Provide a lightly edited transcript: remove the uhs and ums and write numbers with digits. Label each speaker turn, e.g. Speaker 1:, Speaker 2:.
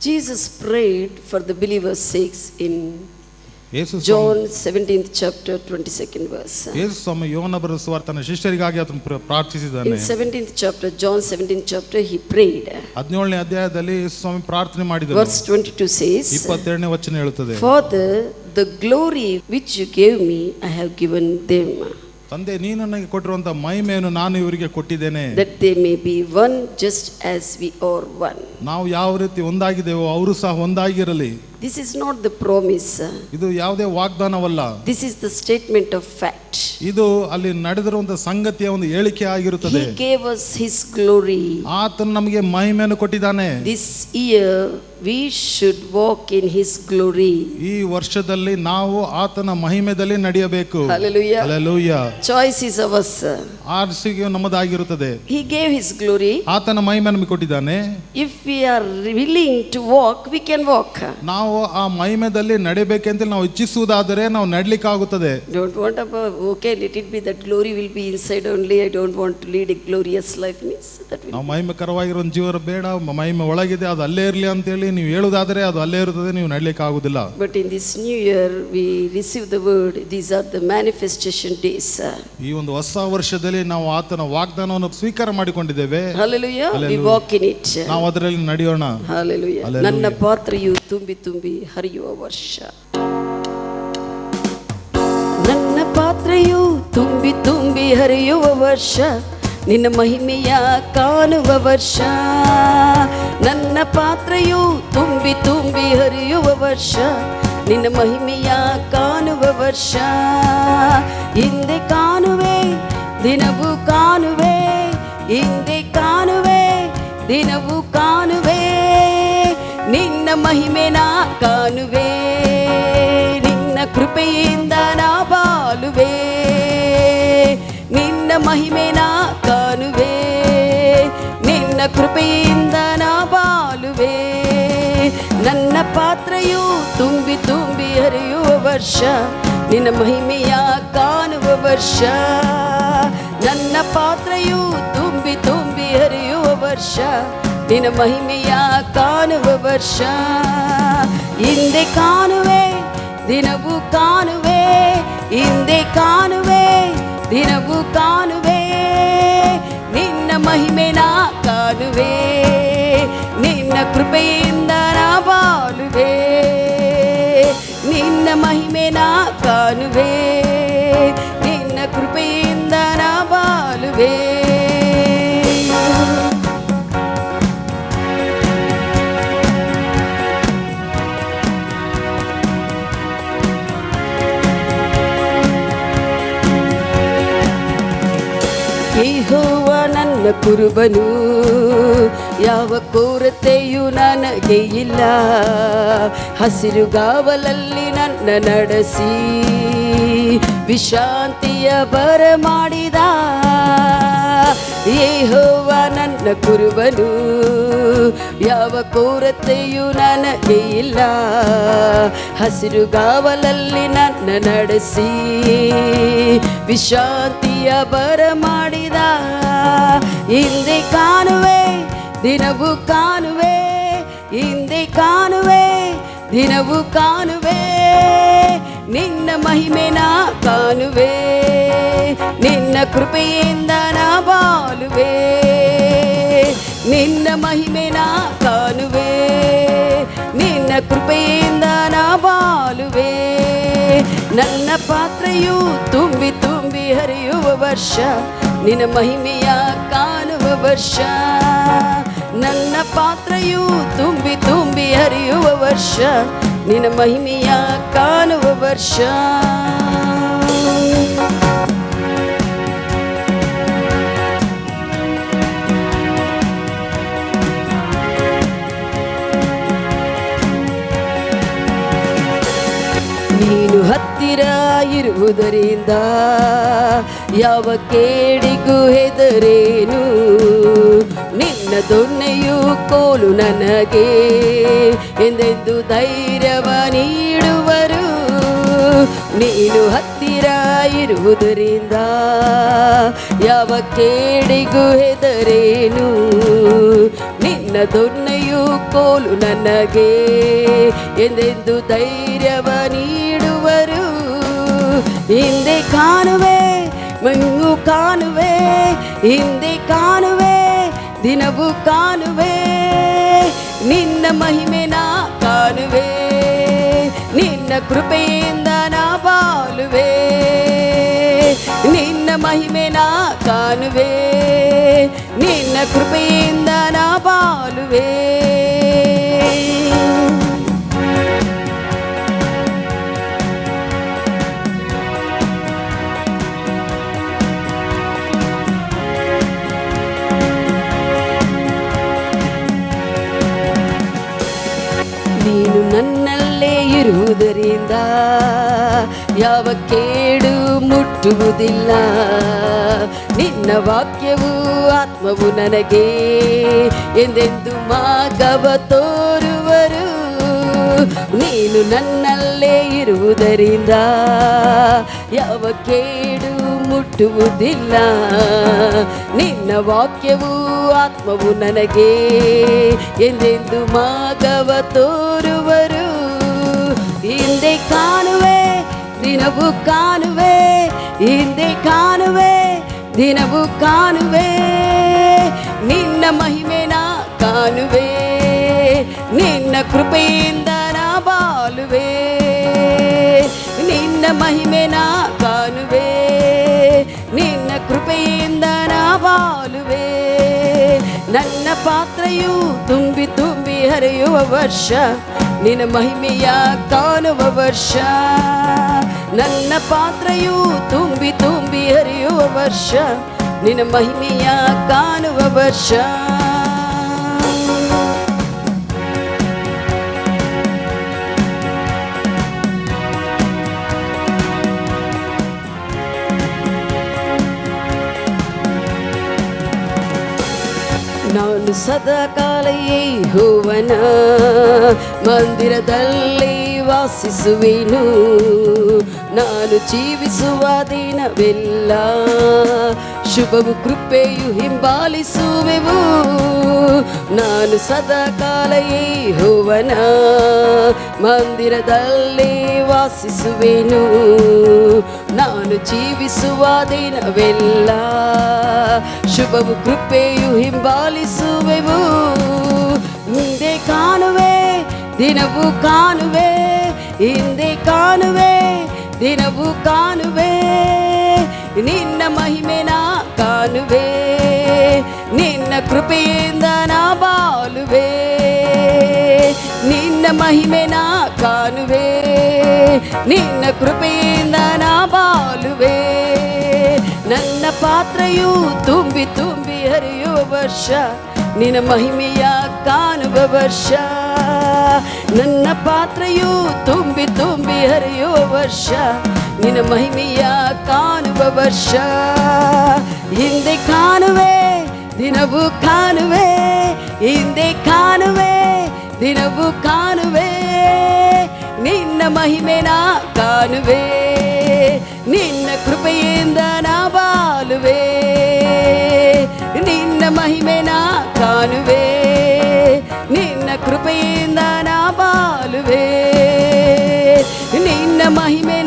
Speaker 1: Jesus prayed for the believers' sakes in John 17th chapter 22nd verse.
Speaker 2: ಯೇಸು ಸ್ವಾಮಿ ಯೋಹನ ಬರೆದ ಸುವಾರ್ತೆನ ಶಿಷ್ಯರಿಗಾಗಿ ಆತನು ಪ್ರಾರ್ಥಿಸಿದ್ದಾನೆ.
Speaker 1: In 17th chapter, John 17th chapter, he prayed.
Speaker 2: 17ನೇ ಅಧ್ಯಾಯದಲ್ಲಿ ಯೇಸು ಸ್ವಾಮಿ ಪ್ರಾರ್ಥನೆ ಮಾಡಿದನು.
Speaker 1: Verse 22 says,
Speaker 2: 22ನೇ ವಚನ ಹೇಳುತ್ತದೆ,
Speaker 1: Father, the glory which you gave me, I have given them.
Speaker 2: ತಂದೆ, ನೀನು ನನಗೆ ಕೊಟ್ಟಿರುವಂತ ಮಹಿಮೆಯನ್ನು ನಾನು ಇವರಿಗೆ ಕೊಟ್ಟಿದ್ದೇನೆ.
Speaker 1: That they may be one just as we are one.
Speaker 2: ನಾವು ಯಾವ ರೀತಿ ಒಂದಾಗಿದ್ದೇವೋ ಅವರು ಸಹ ಒಂದಾಗಿರಲಿ.
Speaker 1: This is not the promise.
Speaker 2: ಇದು ಯಾವುದೇ ವಾಗ್ದಾನವಲ್ಲ.
Speaker 1: This is the statement of fact.
Speaker 2: ಇದು ಅಲ್ಲಿ ನಡೆದಿರುವಂತ ಸಂಗತಿಯ ಒಂದು ಹೇಳಿಕೆ ಆಗಿರುತ್ತದೆ.
Speaker 1: He gave us his glory.
Speaker 2: ಆತನು ನಮಗೆ ಮಹಿಮೆಯನ್ನು ಕೊಟ್ಟಿದ್ದಾನೆ.
Speaker 1: This year we should walk in his glory.
Speaker 2: ಈ ವರ್ಷದಲ್ಲಿ ನಾವು ಆತನ ಮಹಿಮೆಯಲ್ಲಿ ನಡೆಯಬೇಕು.
Speaker 1: Hallelujah.
Speaker 2: Hallelujah.
Speaker 1: Choice is ours.
Speaker 2: ಆರಿಸಿಕೆ ನಮ್ಮದಾಗಿರುತ್ತದೆ.
Speaker 1: He gave his glory.
Speaker 2: ಆತನ ಮಹಿಮೆಯನ್ನು ನಮಗೆ ಕೊಟ್ಟಿದ್ದಾನೆ.
Speaker 1: If we are willing to walk, we can walk.
Speaker 2: ನಾವು ಆ ಮಹಿಮೆಯಲ್ಲಿ ನಡೆಯಬೇಕೆಂತ ನಾವು ಇಚ್ಛಿಸುವುದಾದರೆ ನಾವು ನಡಲಿಕ್ಕೆ ಆಗುತ್ತದೆ.
Speaker 1: Don't want about, okay, let it be that glory will be inside only. I don't want to lead a glorious life. Means that will.
Speaker 2: ನಾವು ಮಹಿಮೆಕರವಾಗಿರೋ ಜೀವನ ಬೇಡ, ಮಹಿಮೆ ಒಳಗಿದೆ, ಅದು ಅಲ್ಲೇ ಇರಲಿ ಅಂತ ಹೇಳಿ ನೀವು ಹೇಳುವುದಾದರೆ ಅದು ಅಲ್ಲೇ ಇರುತ್ತದೆ, ನೀವು ನಡಲಿಕ್ಕೆ ಆಗುದಿಲ್ಲ.
Speaker 1: But in this new year we receive the word. These are the manifestation days.
Speaker 2: ಈ ಒಂದು ಹೊಸ ವರ್ಷದಲ್ಲಿ ನಾವು ಆತನ ವಾಗ್ದಾನವನ್ನು ಸ್ವೀಕಾರ ಮಾಡಿಕೊಂಡಿದ್ದೇವೆ.
Speaker 1: Hallelujah. We walk in it.
Speaker 2: ನಾವು ಅದರಲ್ಲಿ ನಡೆಯೋಣ.
Speaker 1: Hallelujah. ನನ್ನ ಪಾತ್ರೆಯು ತುಂಬಿ ತುಂಬಿ ಹರಿಯುವ ವರ್ಷ. ನನ್ನ ಪಾತ್ರೆಯು ತುಂಬಿ ತುಂಬಿ ಹರಿಯುವ ವರ್ಷ, ನಿನ್ನ ಮಹಿಮೆಯ ಕಾಣುವ ವರ್ಷ. ನನ್ನ ಪಾತ್ರೆಯು ತುಂಬಿ ತುಂಬಿ ಹರಿಯುವ ವರ್ಷ, ನಿನ್ನ ಮಹಿಮೆಯ ಕಾಣುವ ವರ್ಷ. ಹಿಂದೆ ಕಾಣುವೆ, ದಿನವೂ ಕಾಣುವೆ, ಹಿಂದೆ ಕಾಣುವೆ, ದಿನವೂ ಕಾಣುವೆ, ನಿನ್ನ ಮಹಿಮೆನ ಕಾಣುವೆ. ನಿನ್ನ ಕೃಪೆಯಿಂದ ನಾ ಬಾಳುವೆ, ನಿನ್ನ ಮಹಿಮೆನ ಕಾಣುವೆ, ನಿನ್ನ ಕೃಪೆಯಿಂದ ನಾ ಬಾಳುವೆ. ನನ್ನ ಪಾತ್ರೆಯು ತುಂಬಿ ತುಂಬಿ ಹರಿಯುವ ವರ್ಷ, ನಿನ್ನ ಮಹಿಮೆಯ ಕಾಣುವ ವರ್ಷ. ನನ್ನ ಪಾತ್ರೆಯು ತುಂಬಿ ತುಂಬಿ ಹರಿಯುವ ವರ್ಷ, ನಿನ್ನ ಮಹಿಮೆಯ ಕಾಣುವ ವರ್ಷ. ಹಿಂದೆ ಕಾಣುವೆ, ದಿನವೂ ಕಾಣುವೆ, ಹಿಂದೆ ಕಾಣುವೆ, ದಿನವೂ ಕಾಣುವೆ, ನಿನ್ನ ಮಹಿಮೆನ ಕಾಣುವೆ, ನಿನ್ನ ಕೃಪೆಯಿಂದ ನಾ ಬಾಳುವೆ, ನಿನ್ನ ಮಹಿಮೆನ ಕಾಣುವೆ, ನಿನ್ನ ಕೃಪೆಯಿಂದ ನಾ ಬಾಳುವೆ. ಯೆಹೋವ ನನ್ನ ಕುರುಬನು, ಯಾವ ಕೊರತೆಯೂ ನನಗೆ ಇಲ್ಲ. ಹಸಿರುಗಾವಲಲ್ಲಿ ನನ್ನ ನಡೆಸಿ ವಿಶ್ರಾಂತಿಯ ಬರಮಾಡಿದ. ಯೆಹೋವ ನನ್ನ ಕುರುಬನು, ಯಾವ ಕೊರತೆಯೂ ನನಗೆ ಇಲ್ಲ. ಹಸಿರುಗಾವಲಲ್ಲಿ ನನ್ನ ನಡೆಸಿ ವಿಶ್ರಾಂತಿಯ ಬರಮಾಡಿದ. ಹಿಂದೆ ಕಾಣುವೆ, ದಿನವೂ ಕಾಣುವೆ, ಹಿಂದೆ ಕಾಣುವೆ, ದಿನವೂ ಕಾಣುವೆ, ನಿನ್ನ ಮಹಿಮೆನ ಕಾಣುವೆ, ನಿನ್ನ ಕೃಪೆಯಿಂದ ನಾ ಬಾಳುವೆ, ನಿನ್ನ ಮಹಿಮೆನ ಕಾಣುವೆ, ನಿನ್ನ ಕೃಪೆಯಿಂದ ನಾ ಬಾಳುವೆ. ನನ್ನ ಪಾತ್ರೆಯು ತುಂಬಿ ತುಂಬಿ ಹರಿಯುವ ವರ್ಷ, ನಿನ್ನ ಮಹಿಮೆಯ ಕಾಣುವ ವರ್ಷ. ನನ್ನ ಪಾತ್ರೆಯು ತುಂಬಿ ತುಂಬಿ ಹರಿಯುವ ವರ್ಷ, ನಿನ್ನ ಮಹಿಮೆಯ ಕಾಣುವ ವರ್ಷ. ನೀನು ಹತ್ತಿರ ಇರುವುದರಿಂದ ಯಾವ ಕೇಡಿಗೂ ಹೆದರೇನು. ನಿನ್ನ ದೊನ್ನೆಯು ಕೋಲು ನನಗೆ ಎಂದೆಂದು ಧೈರ್ಯವ ನೀಡುವರು. ನೀನು ಹತ್ತಿರ ಇರುವುದರಿಂದ ಯಾವ ಕೇಡಿಗೂ ಹೆದರೇನು. ನಿನ್ನ ದೊನ್ನೆಯು ಕೋಲು ನನಗೆ ಎಂದೆಂದು ಧೈರ್ಯವ ನೀಡುವರು. ಹಿಂದೆ ಕಾಣುವೆ ಮಂಗು ಕಾಣುವೆ, ಹಿಂದೆ ಕಾಣುವೆ ದಿನವೂ ಕಾಣುವೆ, ನಿನ್ನ ಮಹಿಮೆ ನಾ ಕಾಣುವೆ, ನಿನ್ನ ಕೃಪೆಯಿಂದ ನಾ ಬಾಳುವೆ, ನಿನ್ನ ಮಹಿಮೆ ನಾ ಕಾಣುವೆ, ನಿನ್ನ ಕೃಪೆಯಿಂದ ನಾ ಬಾಳುವೆ. ನೀನು ನನ್ನಲ್ಲೇ ಇರುವುದರಿಂದ ಯಾವ ಕೇಡು ಮುಟ್ಟುವುದಿಲ್ಲ. ನಿನ್ನ ವಾಕ್ಯವು ಆತ್ಮವು ನನಗೆ ಎಂದೆಂದು ಮಾರ್ಗವ ತೋರುವರು. ನೀನು ನನ್ನಲ್ಲೇ ಇರುವುದರಿಂದ ಯಾವ ಕೇಡು ಮುಟ್ಟುವುದಿಲ್ಲ. ನಿನ್ನ ವಾಕ್ಯವು ಆತ್ಮವು ನನಗೆ ಎಂದೆಂದು ಮಾರ್ಗವ ತೋರುವರು. ಹಿಂದೆ ಕಾಣುವೆ ದಿನವೂ ಕಾಣುವೆ, ಹಿಂದೆ ಕಾಣುವೆ ದಿನವೂ ಕಾಣುವೆ, ನಿನ್ನ ಮಹಿಮೆ ನಾ ಕಾಣುವೆ, ನಿನ್ನ ಕೃಪೆಯಿಂದ ನಾ ಬಾಳುವೆ, ನಿನ್ನ ಮಹಿಮೆ ನಾ ಕಾಣುವೆ, ನಿನ್ನ ಕೃಪೆಯಿಂದ ನಾ ಬಾಳುವೆ. ನನ್ನ ಪಾತ್ರೆಯು ತುಂಬಿ ತುಂಬಿ ಹರಿಯುವ ವರ್ಷ, ನಿನ್ನ ಮಹಿಮೆಯ ಕಾಣುವ ವರ್ಷ. ನನ್ನ ಪಾತ್ರೆಯು ತುಂಬಿ ತುಂಬಿ ಹರಿಯುವ ವರ್ಷ, ನಿನ್ನ ಮಹಿಮೆಯ ಕಾಣುವ ವರ್ಷ. ನಾನು ಸದಾಕಾಲ ಯೆಹೋವನ ಮಂದಿರದಲ್ಲಿ ವಾಸಿಸುವೆನು. ನಾನು ಜೀವಿಸುವ ದಿನವೆಲ್ಲ ಶುಭವು ಕೃಪೆಯು ಹಿಂಬಾಲಿಸುವೆವು. ನಾನು ಸದಾಕಾಲ ಯೆಹೋವನ ಮಂದಿರದಲ್ಲಿ ವಾಸಿಸುವೆನು. ನಾನು ಜೀವಿಸುವ ದಿನವೆಲ್ಲ ಶುಭವು ಕೃಪೆಯು ಹಿಂಬಾಲಿಸುವೆವು. ಹಿಂದೆ ಕಾಣುವೆ ದಿನವೂ ಕಾಣುವೆ, ಹಿಂದೆ ಕಾಣುವೆ ದಿನವೂ ಕಾಣುವೆ, ನಿನ್ನ ಮಹಿಮೆ ನಾ ಕಾಣುವೆ, ನಿನ್ನ ಕೃಪೆಯಿಂದ ನಾ ಬಾಳುವೆ, ನಿನ್ನ ಮಹಿಮೆ ನಾ ಕಾಣುವೆ, ನಿನ್ನ ಕೃಪೆಯಿಂದ ನಾ ಬಾಳುವೆ. ನನ್ನ ಪಾತ್ರೆಯು ತುಂಬಿ ತುಂಬಿ ಹರಿಯುವ ವರ್ಷ, ನಿನ್ನ ಮಹಿಮೆಯ ಕಾಣುವ ವರ್ಷ. ನನ್ನ ಪಾತ್ರೆಯು ತುಂಬಿ ತುಂಬಿ ಹರಿಯುವ ವರ್ಷ, ನಿನ್ನ ಮಹಿಮೆಯ ಕಾಣುವ ವರ್ಷ. ಹಿಂದೆ ಕಾಣುವೆ ದಿನವೂ ಕಾಣುವೆ, ಹಿಂದೆ ಕಾಣುವೆ ದಿನವೂ ಕಾಣುವೆ, ನಿನ್ನ ಮಹಿಮೆ ನಾ ಕಾಣುವೆ, ನಿನ್ನ ಕೃಪೆಯಿಂದ ನಾ ಬಾಳುವೆ, ನಿನ್ನ ಮಹಿಮೆ ನಾ ಕಾಣುವೆ, ನಿನ್ನ ಕೃಪೆಯಿಂದ ನಾ ಬಾಳುವೆ, ನಿನ್ನ ಮಹಿಮೆ